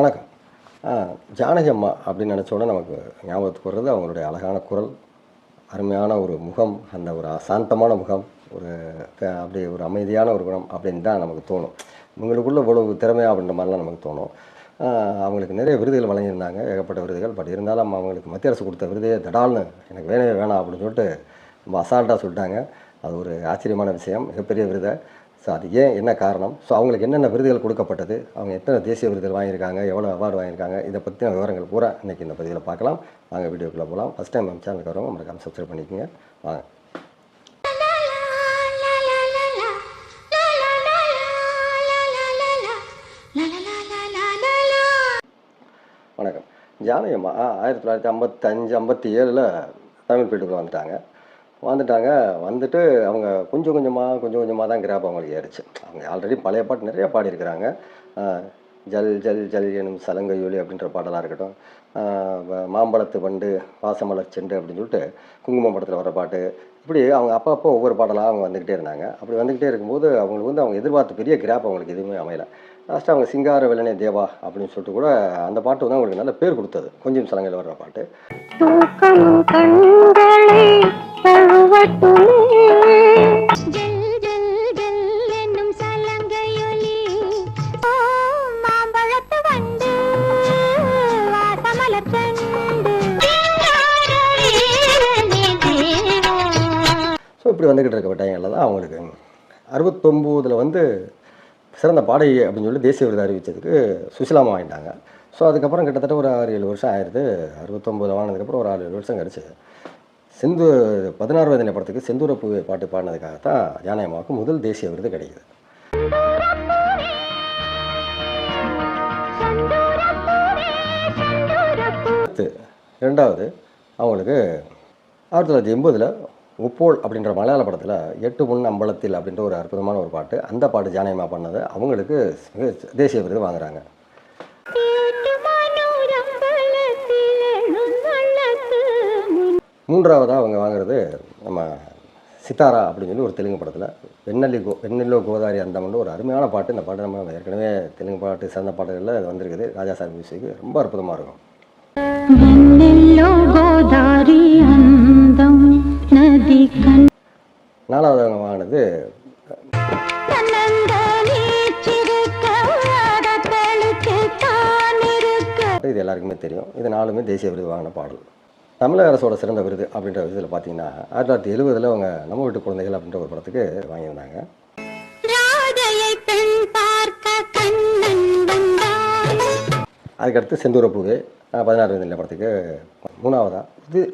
வணக்கம். ஜானகி அம்மா அப்படின்னு நினச்சோன்னே நமக்கு ஞாபகத்துக்கு வர்றது அவங்களுடைய அழகான குரல், அருமையான ஒரு முகம், அந்த ஒரு சாந்தமான முகம், ஒரு அப்படி ஒரு அமைதியான ஒரு குணம் அப்படின்னு தான் நமக்கு தோணும். இவங்களுக்குள்ள இவ்வளவு திறமையா அப்படின்ற மாதிரிலாம் நமக்கு தோணும். அவங்களுக்கு நிறைய விருதுகள் வழங்கியிருந்தாங்க, ஏகப்பட்ட விருதுகள். பட் இருந்தாலும் அவங்களுக்கு மத்திய அரசு கொடுத்த விருதே தடால்னு எனக்கு வேணவே வேணாம் அப்படின்னு சொல்லிட்டு ரொம்ப அசால்ட்டாக சொல்லிட்டாங்க. அது ஒரு ஆச்சரியமான விஷயம், மிகப்பெரிய விருதை. ஸோ அது ஏன், என்ன காரணம், ஸோ அவங்களுக்கு என்னென்ன விருதுகள் கொடுக்கப்பட்டது, அவங்க எத்தனை தேசிய விருதுகள் வாங்கியிருக்காங்க, எவ்வளோ அவார்டு வாங்கியிருக்காங்க, இதை பற்றின விவரங்கள் பூரா இன்றைக்கி இந்த பதிவில் பார்க்கலாம். வாங்க வீடியோக்குள்ளே போகலாம். ஃபஸ்ட் டைம் நம்ம சேனலுக்கு வரவங்க மறக்காம சப்ஸ்கிரைப் பண்ணிக்கோங்க. வாங்க. வணக்கம். ஜானகி அம்மா 1955-57 தமிழ் பீல்டுக்குள்ளே வந்துட்டு அவங்க கொஞ்சம் கொஞ்சமாக தான் கிராப் அவங்களுக்கு ஏறிச்சு. அவங்க ஆல்ரெடி பழைய பாட்டு நிறையா பாடியிருக்கிறாங்க. ஜல் ஜல் ஜல் எனும் சலங்கையொலி அப்படின்ற பாடலாக இருக்கட்டும், மாம்பழத்து வண்டு பாசமலர் செண்டு அப்படின்னு சொல்லிட்டு குங்குமம் படத்தில் வர பாட்டு, இப்படி அவங்க அப்பப்போ ஒவ்வொரு பாடலாக அவங்க வந்துக்கிட்டே இருந்தாங்க. அப்படி வந்துக்கிட்டே இருக்கும்போது அவங்களுக்கு அவங்க எதிர்பார்த்த பெரிய கிராப் அவங்களுக்கு எதுவுமே அமையலை. லாஸ்ட்டாக அவங்க சிங்கார வெள்ளனே தேவா அப்படின்னு சொல்லிட்டு கூட அந்த பாட்டு வந்து அவங்களுக்கு நல்ல பேர் கொடுத்தது. கொஞ்சம் சலங்கையில் வர்ற பாட்டு. ஸோ இப்படி வந்துக்கிட்டு இருக்க டைமில் தான் அவங்களுக்கு 69 சிறந்த பாடகி அப்படின்னு சொல்லி தேசிய விருது அறிவித்ததுக்கு சுசிலாமா வாங்கிட்டாங்க. ஸோ அதுக்கப்புறம் கிட்டத்தட்ட ஒரு 6-7 வருஷம் ஆயிடுது. 69 வாங்கினதுக்கப்புறம் ஒரு 6-7 வருஷம் கிடச்சி 16 வயதின படத்துக்கு செந்தூர பூவே பாட்டு பாடினதுக்காகத்தான் ஜானகி அம்மாவுக்கு முதல் தேசிய விருது கிடைக்குது. ரெண்டாவது அவங்களுக்கு 1980 உப்போல் அப்படின்ற மலையாள படத்தில் 8 பொன் அம்பலத்தில் அப்படின்ற ஒரு அற்புதமான ஒரு பாட்டு, அந்த பாட்டு ஜானகி அம்மா பண்ணது அவங்களுக்கு தேசிய விருது வாங்குறாங்க. மூன்றாவதாக அவங்க வாங்குறது நம்ம சித்தாரா அப்படின்னு சொல்லி ஒரு தெலுங்கு படத்தில் வெண்ணிலோ கோதாரி அந்தமன்னு ஒரு அருமையான பாட்டு. இந்த பாட்டு நம்ம ஏற்கனவே தெலுங்கு பாட்டு சிறந்த பாட்டுகளில் அது வந்திருக்குது. ராஜா சார் மியூசிக்கு ரொம்ப அற்புதமாக இருக்கும். நாலாவது அவங்க வாங்கினது இது எல்லாருக்குமே தெரியும். இது 4மே தேசிய விருது வாங்கின பாடல். தமிழக அரசோட சிறந்த விருது அப்படின்ற விருதில் பார்த்தீங்கன்னா 1970 அவங்க நம்ம வீட்டு குழந்தைகள் அப்படின்ற ஒரு படத்துக்கு வாங்கியிருந்தாங்க. அதுக்கடுத்து செந்தூர பூவே 16 வயதில் படத்துக்கு, மூணாவதாக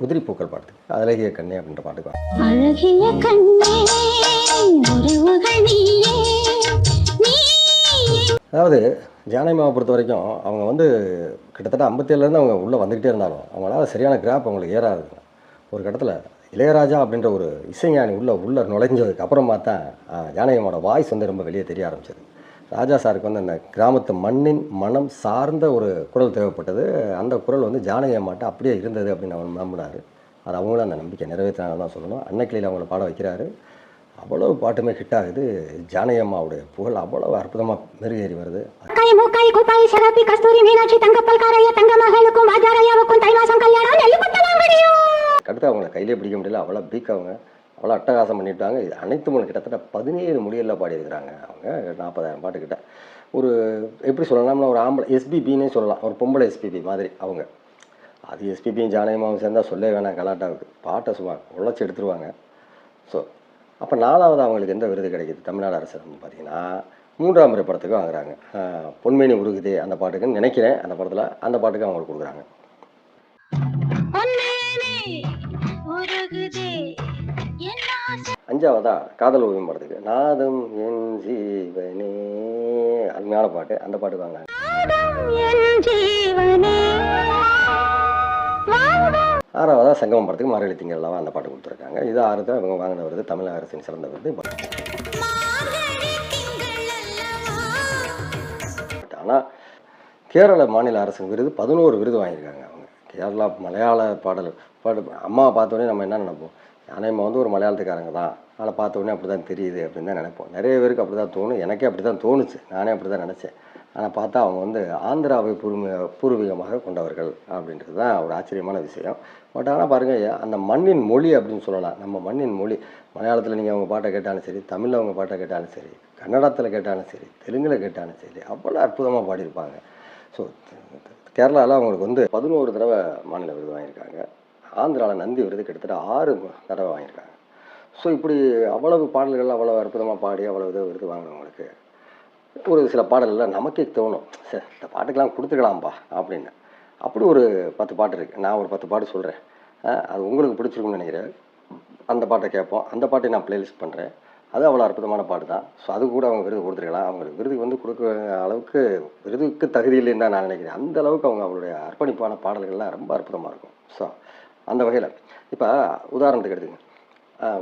உதிரி பூக்கள் பாட்டுக்கு அழகிய கண்ணே அப்படின்ற பாட்டுக்கு. அதாவது ஜானகி அம்மாவை பொறுத்த வரைக்கும் அவங்க கிட்டத்தட்ட 57 அவங்க உள்ளே வந்துக்கிட்டே இருந்தாலும் அவங்களால சரியான கிராப் அவங்களுக்கு ஏறாது. ஒரு கட்டத்தில் இளையராஜா அப்படின்ற ஒரு இசைஞானி உள்ள நுழைஞ்சதுக்கு அப்புறமா தான் ஜானகி அம்மாவோட வாய்ஸ் ரொம்ப வெளியே தெரிய ஆரம்பிச்சது. ராஜா சாருக்கு அந்த கிராமத்து மண்ணின் மனம் சார்ந்த ஒரு குரல் தேவைப்பட்டது. அந்த குரல் ஜானகி அம்மாட்ட அப்படியே இருந்தது அப்படின்னு அவர் நம்பினார். அது அவங்களும் அந்த நம்பிக்கை நிறைவேற்றினாங்க தான் சொல்லணும். அன்னைக்கிளியில் அவங்கள பாட வைக்கிறாரு. அவ்வளவு பாட்டுமே ஹிட் ஆகுது. ஜானகி அம்மாவுடைய புகழ் அவ்வளவு அற்புதமாக மெருகேறி வருது. அடுத்து அவங்களை கையிலே பிடிக்க முடியல, அவ்வளோ பீக், அவங்க அவ்வளோ அட்டகாசம் பண்ணிவிட்டாங்க. இது அனைத்து கிட்டத்தட்ட 17 மொழிகளில் பாடியிருக்கிறாங்க. அவங்க 40,000 பாட்டுக்கிட்ட. ஒரு எப்படி சொல்லலாம்னா ஒரு ஆம்பளை எஸ்பிபின்னே சொல்லலாம், ஒரு பொம்பளை எஸ்பிபி மாதிரி அவங்க. அது எஸ்பிபியும் ஜானகி அம்மாவும் சேர்ந்தால் சொல்லே வேணாம், கலாட்டாவுக்கு பாட்டை சும்மா உழைச்சி எடுத்துருவாங்க. ஸோ அப்போ 4வது அவங்களுக்கு எந்த விருது கிடைக்கிது தமிழ்நாடு அரசு பார்த்தீங்கன்னா 3ஆம் முறை படத்துக்கு வாங்குறாங்க. பொன்மேனி உருகுதே அந்த பாட்டுக்குன்னு நினைக்கிறேன். அந்த படத்தில் அந்த பாட்டுக்கு அவங்களுக்கு கொடுக்குறாங்க. 5ஆவதா காதல் ஓவியம் படத்துக்கு நாதம் என் ஜீவனே அருமையான பாட்டு, அந்த பாட்டுக்கு வாங்க. 6ஆவதா சங்கமம் படத்துக்கு மார்கழி திங்களவா அந்த பாட்டு கொடுத்துருக்காங்க. இது 6 தான் இவங்க வாங்கின விருது, தமிழக அரசின் சிறந்த விருது. ஆனால் கேரள மாநில அரசின் விருது 11 விருது வாங்கியிருக்காங்க அவங்க. கேரளா மலையாள பாட்டு அம்மாவை பார்த்தோன்னே நம்ம என்ன நினைப்போம், ஜானகி அம்மா ஒரு மலையாளத்துக்காரங்க தான், அதை பார்த்தோன்னே அப்படி தான் தெரியுது அப்படின்னு தான் நினைப்போம். நிறைய பேருக்கு அப்படி தான் தோணும். எனக்கே அப்படி தான் தோணுச்சு, நானே அப்படி தான் நினச்சேன். ஆனால் பார்த்தா அவங்க வந்து ஆந்திராவை பூர்வீகமாக கொண்டவர்கள் அப்படின்றது தான் ஒரு ஆச்சரியமான விஷயம். பட் ஆனால் பாருங்கள், அந்த மண்ணின் மொழி அப்படின்னு சொல்லலாம். நம்ம மண்ணின் மொழி மலையாளத்தில் நீங்கள் அவங்க பாட்டை கேட்டாலும் சரி, தமிழில் அவங்க பாட்டை கேட்டாலும் சரி, கன்னடத்தில் கேட்டாலும் சரி, தெலுங்கில் கேட்டாலும் சரி, அவ்வளோ அற்புதமாக பாடியிருப்பாங்க. ஸோ கேரளாவில் அவங்களுக்கு வந்து 11 தடவை மாநில விருது வாங்கியிருக்காங்க. ஆந்திராவில் நந்தி விருது கிட்டத்தட்ட 6 தடவை வாங்கியிருக்காங்க. ஸோ இப்படி அவ்வளவு பாடல்கள் அவ்வளோ அற்புதமாக பாடி அவ்வளோ விருது வாங்கினவங்களுக்கு ஒரு சில பாடல்கள்லாம் நமக்கே தோணும், சரி இந்த பாட்டுக்கெல்லாம் கொடுத்துக்கலாம்ப்பா அப்படின்னு. அப்படி ஒரு 10 பாட்டு இருக்குது. நான் ஒரு 10 பாட்டு சொல்கிறேன். அது உங்களுக்கு பிடிச்சிருக்குன்னு நினைக்கிறேன். அந்த பாட்டை கேட்போம். அந்த பாட்டை நான் ப்ளேலிஸ்ட் பண்ணுறேன். அது அவ்வளோ அற்புதமான பாட்டு தான். ஸோ அது கூட அவங்க விருது கொடுத்துருக்கலாம். அவங்களுக்கு விருது வந்து கொடுக்குற அளவுக்கு விருதுக்கு தகுதி இல்லைன்னு தான் நான் நினைக்கிறேன். அந்த அளவுக்கு அவங்களுடைய அர்ப்பணிப்பான பாடல்கள்லாம் ரொம்ப அற்புதமாக இருக்கும். ஸோ அந்த வகையில் இப்போ உதாரணத்துக்கு எடுத்துங்க,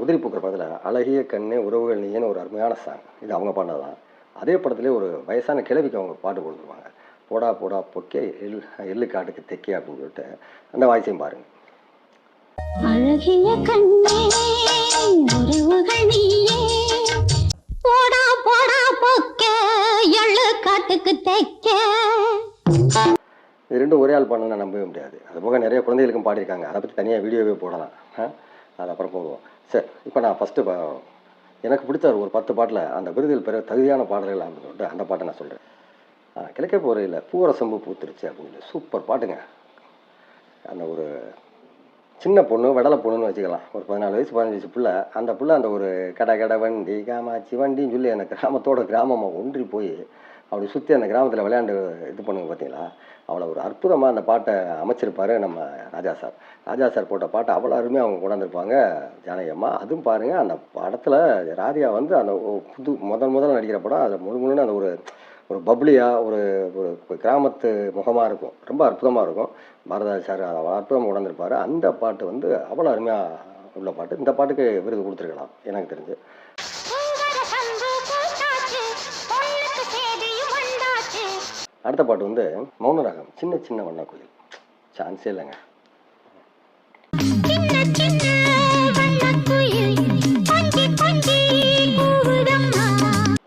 உதிரி பூக்கிற படத்தில் அழகிய கண்ணே உறவுகள் நீன்னு ஒரு அருமையான சாங். இது அவங்க பாடினது தான். அதே படத்துலேயே ஒரு வயசான கிழவிக்கு அவங்க பாட்டு கொடுத்துருவாங்க. போடா போடா பொக்கே எள்ளு காட்டுக்கு தெக்கே அப்படின்னு சொல்லிட்டு அந்த வாய்ஸையும் பாருங்கள். அழகிய கண்ணே உறவுகள் நீயே, போடா போடா பொக்கே எள்ளு காட்டுக்கு தெக்கே. இது ரெண்டும் ஒரே ஆள் பாடணும்னா நம்பவே முடியாது. அது போக நிறைய குழந்தைகளுக்கும் பாடியிருக்காங்க. அதை பற்றி தனியாக வீடியோவே போடலாம். அது அப்புறம் போடுவோம். சரி, இப்போ நான் ஃபஸ்ட்டு எனக்கு பிடிச்ச ஒரு 10 பாட்டில் அந்த விருதில் பெற தகுதியான பாடல்கள் அப்படின்னு சொல்லிட்டு அந்த பாட்டை நான் சொல்கிறேன். கிழக்கே போகிறையில் பூவரசம்பு பூத்துருச்சு அப்படின்னு சூப்பர் பாட்டுங்க. அந்த ஒரு சின்ன பொண்ணு, வெடலை பொண்ணுன்னு வச்சுக்கலாம், ஒரு 14 வயசு 15 வயசு பிள்ளை. அந்த பிள்ளை அந்த ஒரு கடை வண்டி காமாச்சி வண்டின்னு சொல்லி அந்த கிராமமாக ஒன்றி போய் அப்படி சுற்றி அந்த கிராமத்தில் விளையாண்டு இது பண்ணுங்க பார்த்தீங்களா, அவ்வளோ ஒரு அற்புதமாக அந்த பாட்டை அமைச்சிருப்பார் நம்ம ராஜா சார். ராஜா சார் போட்ட பாட்டை அவ்வளோ அருமையாக அவங்க கொண்டாந்துருப்பாங்க ஜானகி அம்மா. அதுவும் பாருங்கள், அந்த படத்தில் ராதியா வந்து அந்த முதல்ல நடிக்கிற படம். அதில் முழுன்னு அந்த ஒரு பப்ளியாக ஒரு கிராமத்து முகமாக இருக்கும். ரொம்ப அற்புதமாக இருக்கும். பாரதிராஜா சார் அதை அவ்வளோ அற்புதமாக கொண்டாந்துருப்பார். அந்த பாட்டு வந்து அவ்வளோ அருமையாக உள்ள பாட்டு. இந்த பாட்டுக்கு விருது கொடுத்துருக்கலாம் எனக்கு தெரிஞ்சு. அடுத்த பாட்டு வந்து மௌனராகம் சின்ன சின்ன வண்ண கோயில். சான்ஸே இல்லைங்க.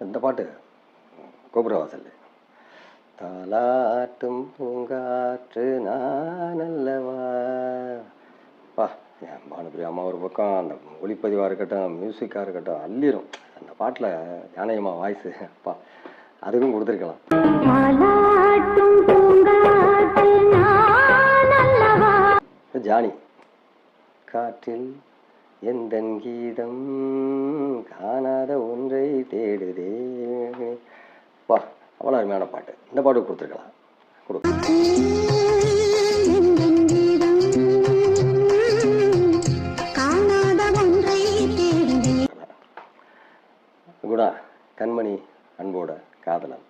இந்த பாட்டு கோபுரவாசல். தாலாட்டும் பூங்காற்று நான் அல்லவா பா. என் பானுபிரியா அம்மா ஒரு பக்கம், அந்த ஒளிப்பதிவாக இருக்கட்டும், மியூசிக்காக இருக்கட்டும், அள்ளிரும் அந்த பாட்டில். ஜானகியம்மா வாய்ஸு அப்பா, அதுக்கும் கொடுத்துருக்கலாம். ஜானி காற்றில் எந்தன் கீதம் காணாத ஒன்றை தேடுதே வா, அவ்வளோ அருமையான பாட்டு. இந்த பாட்டு கொடுத்துருக்கலாம். குணா கண்மணி அன்போட காதலன்,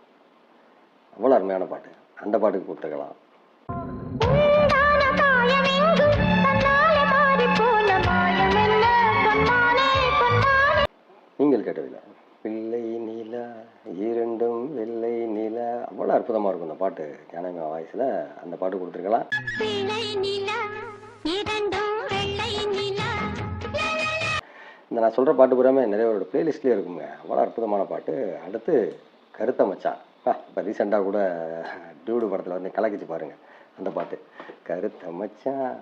அவ்வளோ அருமையான பாட்டு. அந்த பாட்டுக்கு கொடுத்துருக்கலாம். நீங்கள் கேட்டவில்லை பிள்ளை நிலா இரண்டும் வெள்ளை நிலா, அவ்வளோ அற்புதமாக இருக்கும் அந்த பாட்டு. ஜானகி வாய்ஸில் அந்த பாட்டு கொடுத்துருக்கலாம். இந்த நான் சொல்கிற பாட்டு பூராமே நிறைய ஒரு பிளேலிஸ்ட்லேயே இருக்குங்க. அவ்வளோ அற்புதமான பாட்டு. அடுத்து கருத்த மச்சான். இப்போ ரீசெண்டாக கூட டியூடு படத்தில் வந்து கலக்கிச்சு பாருங்கள் அந்த பாட்டு. கருத்த மச்சான்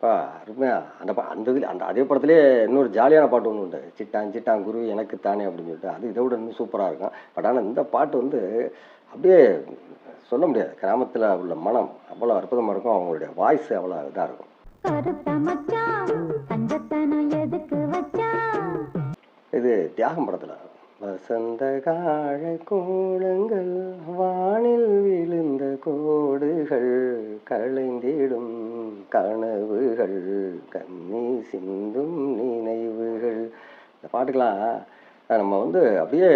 அருமையாக அந்த இதில் அதே படத்துலேயே இன்னொரு ஜாலியான பாட்டு ஒன்று உண்டு, சிட்டான் குரு எனக்கு தானே அப்படின்னு சொல்லிட்டு. அது இதை விட இன்னும் சூப்பராக இருக்கும். பட் ஆனால் இந்த பாட்டு வந்து அப்படியே சொல்ல முடியாது. கிராமத்தில் உள்ள மனம் அவ்வளோ அற்புதமாக இருக்கும். அவங்களுடைய வாய்ஸ் அவ்வளோ இதாக இருக்கும். இது தியாகம் படத்தில் வசந்த காழ கோலங்கள் வானில் விழுந்த கோடுகள் களைந்திடும் கனவுகள் கண்ணி சிந்தும் நினைவுகள். இந்த பாட்டுக்கெல்லாம் நம்ம வந்து அப்படியே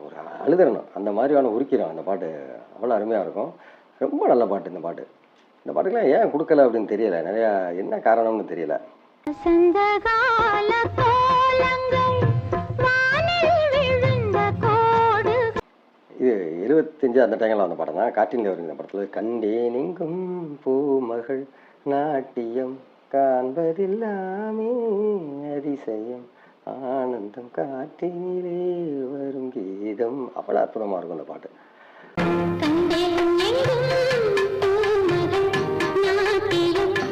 ஒரு அழுதுறணும், அந்த மாதிரியான உருக்கிறோம். அந்த பாட்டு அவ்வளோ அருமையாக இருக்கும். ரொம்ப நல்ல பாட்டு இந்த பாட்டு. இந்த பாட்டுக்கெல்லாம் ஏன் கொடுக்கல அப்படின்னு தெரியல. நிறையா என்ன காரணம்னு தெரியல. இது 75 அந்த டைமில் வந்த படம் தான். காற்றின் வருங்க இந்த படத்தில். கண்டேன் எங்கும் பூமகள் நாட்டியம் காண்பதில்லாமே அதிசயம் ஆனந்தம் காற்றினிலே வரும் கீதம், அவ்வளோ அற்புதமாக இருக்கும் அந்த பாட்டு.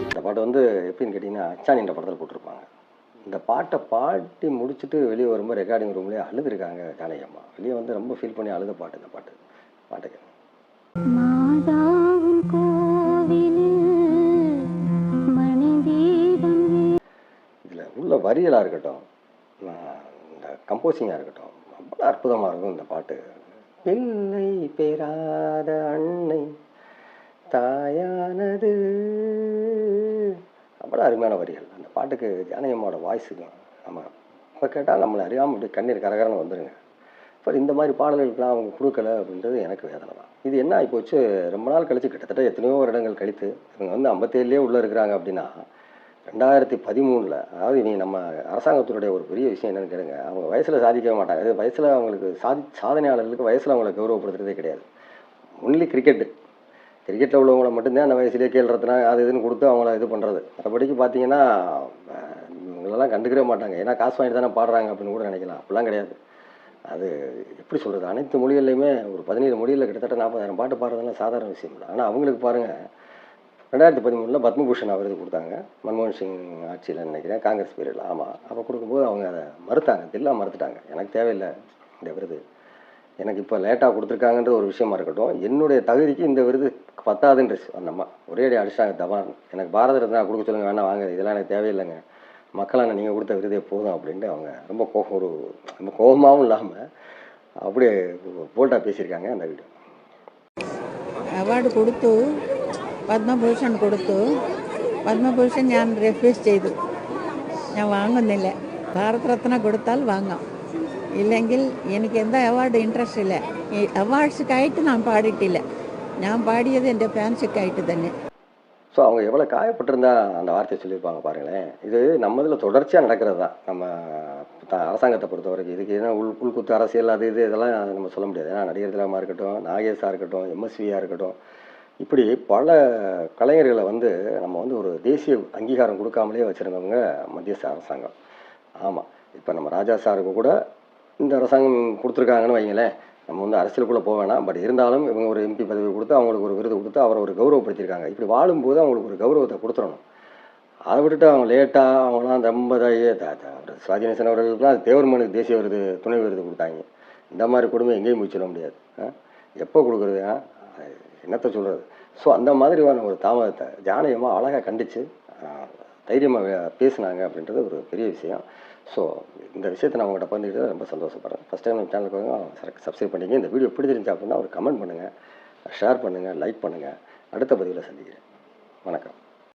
இந்த பாட்டு வந்து எப்படின்னு கேட்டிங்கன்னா அச்சானின்ற படத்தில் போட்டிருப்பாங்க. இந்த பாட்டை பாடி முடிச்சுட்டு வெளியே வரும்போது ரெக்கார்டிங் ரூம்லேயே அழுதுருக்காங்க ஜானகி அம்மா. வெளியே வந்து ரொம்ப ஃபீல் பண்ணி அழுத பாட்டு இந்த பாட்டுக்கு. மாதாவின் கோவிலில் மணி தீபம் இதில் உள்ள வரிகளாக இருக்கட்டும், இந்த கம்போசிங்காக இருக்கட்டும், அவ்வளோ அற்புதமாக இருக்கும் இந்த பாட்டு. பிள்ளை பெறாத அன்னை தாயானது, அவ்வளோ அருமையான வரிகள் அந்த பாட்டுக்கு. ஜானகி அம்மாவோட வாய்ஸுக்கு நம்ம இப்போ கேட்டால் நம்மளை அறியாமல் அப்படியே கண்ணீர் கரகரன்னு வந்துடுங்க. இப்போ இந்த மாதிரி பாடல்களுக்கெல்லாம் அவங்க கொடுக்கல அப்படின்றது எனக்கு வேதனை தான். இது என்ன ஆகிப்போச்சு, ரொம்ப நாள் கழித்து, கிட்டத்தட்ட எத்தனையோ வருடங்கள் கழித்து, இவங்க வந்து 57லேயே உள்ளே இருக்கிறாங்க அப்படின்னா 2013, அதாவது இவங்க நம்ம அரசாங்கத்தினுடைய ஒரு பெரிய விஷயம் என்னென்னு கேளுங்க, அவங்க வயசில் சாதிக்கவே மாட்டாங்க. அது வயசில் அவங்களுக்கு சாதனையாளர்களுக்கு வயசில் அவங்களை கௌரவப்படுத்துறதே கிடையாது. ஒன்லி கிரிக்கெட்டில் உள்ளவங்களை மட்டும்தான் அந்த வயசுலேயே கேள் ரத்னா அது இதுன்னு கொடுத்து அவங்கள இது பண்ணுறது. மற்றபடிக்கு பார்த்தீங்கன்னா இவங்களெல்லாம் கண்டுக்கவே மாட்டாங்க. ஏன்னா காசு வாங்கிட்டு தானே பாடுறாங்க அப்படின்னு கூட நினைக்கலாம். அப்படிலாம் கிடையாது. அது எப்படி சொல்கிறது, அனைத்து மொழிகள்லையுமே ஒரு 17 மொழியில் கிட்டத்தட்ட 40,000 பாட்டு பாடுறதுலாம் சாதாரண விஷயம் இல்லை. ஆனால் அவங்களுக்கு பாருங்கள், 2013 பத்மபூஷன் விருது கொடுத்தாங்க. மன்மோகன் சிங் ஆட்சியில் நினைக்கிறேன், காங்கிரஸ் பீரியடில். ஆமாம், அப்போ கொடுக்கும்போது அவங்க அதை மறுத்தாங்க, தில்லாக மறுத்துட்டாங்க. எனக்கு தேவையில்லை இந்த விருது, எனக்கு இப்போ லேட்டாக கொடுத்துருக்காங்கன்ற ஒரு விஷயமா இருக்கட்டும், என்னுடைய தகுதிக்கு இந்த விருது பத்தாதுன்றுச்சு அந்த அம்மா. ஒரே அடி அடிச்சிட்டாங்க தபான். எனக்கு பாரத ரத்னா கொடுக்க சொல்லுங்கள், வேணாம் வாங்க, இதெல்லாம் எனக்கு தேவையில்லைங்க, மக்களான நீங்கள் கொடுத்த விருதே போதும் அப்படின்ட்டு அவங்க ரொம்ப ரொம்ப கோபமாகவும் இல்லாமல் அப்படியே போல்ட்டாக பேசியிருக்காங்க அந்த வீடியோ. അവാർഡ് കൊടുത്തു, പത്മഭൂഷൺ കൊടുത്തു. പത്മഭൂഷൺ ഞാൻ റെഫ്യൂസ് ചെയ്തു. ഞാൻ വാങ്ങുന്നില്ല. ഭാരത് രത്ന കൊടുത്താൽ വാങ്ങാം, ഇല്ലെങ്കിൽ എനിക്ക് എന്താ അവാർഡ് ഇൻട്രസ്റ്റ് ഇല്ല. ഈ അവാർഡ്സുക്കായിട്ട് ഞാൻ പാടിയിട്ടില്ല. ഞാൻ പാടിയത് എൻ്റെ ഫാൻസുക്കായിട്ട് തന്നെ. ஸோ அவங்க எவ்வளோ காயப்பட்டிருந்தா அந்த வார்த்தையை சொல்லியிருப்பாங்க பாருங்களேன். இது நம்ம இதில் தொடர்ச்சியாக நடக்கிறது தான். நம்ம அரசாங்கத்தை பொறுத்த வரைக்கும் இதுக்கு ஏன்னா உள்குத்து அரசியல் அது இதெல்லாம் நம்ம சொல்ல முடியாது. ஏன்னா நடிகர் திலகமாக இருக்கட்டும், நாகேஷாக இருக்கட்டும், எம்எஸ்வியாக இருக்கட்டும், இப்படி பல கலைஞர்களை வந்து நம்ம வந்து ஒரு தேசிய அங்கீகாரம் கொடுக்காமலே வச்சுருந்தவங்க மத்திய அரசாங்கம். ஆமாம், இப்போ நம்ம ராஜா சாருக்கு கூட இந்த அரசாங்கம் கொடுத்துருக்காங்கன்னு வைங்களேன். நம்ம வந்து அரசியலுக்குள்ளே போக வேணாம், பட் இருந்தாலும் இவங்க ஒரு எம்பி பதவி கொடுத்து அவங்களுக்கு ஒரு விருது கொடுத்து அவரை ஒரு கௌரவப்படுத்தியிருக்காங்க. இப்படி வாழும்போது அவங்களுக்கு ஒரு கௌரவத்தை கொடுத்துடணும். அதை விட்டுட்டு அவங்க லேட்டாக அவங்களாம் ரொம்ப சுவாதிநேசன் அவர்களுக்குலாம் அது தேவர்மனுக்கு தேசிய விருது, துணை விருது கொடுத்தாங்க. இந்த மாதிரி கொடுமை எங்கேயும் போய் சொல்ல முடியாது. எப்போ கொடுக்குறது, என்னத்தை சொல்கிறது. ஸோ அந்த மாதிரியான ஒரு தாமதத்தை ஜானகியமாக அழகாக கண்டித்து தைரியமாக பேசினாங்க அப்படின்றது ஒரு பெரிய விஷயம். ஸோ இந்த விஷயத்தை நான் உங்கள்கிட்ட பகிர்ந்துக்கிட்டு ரொம்ப சந்தோஷப்படுறேன். ஃபஸ்ட் டைம் நம்ம சேனலுக்கு வந்து சப்ஸ்கிரைப் பண்ணிங்க. இந்த வீடியோ பிடிச்சிருந்துச்சு அப்படின்னா ஒரு கமெண்ட் பண்ணுங்கள், ஷேர் பண்ணுங்கள், லைக் பண்ணுங்கள். அடுத்த பதிவில் சந்திக்கிறேன். வணக்கம்.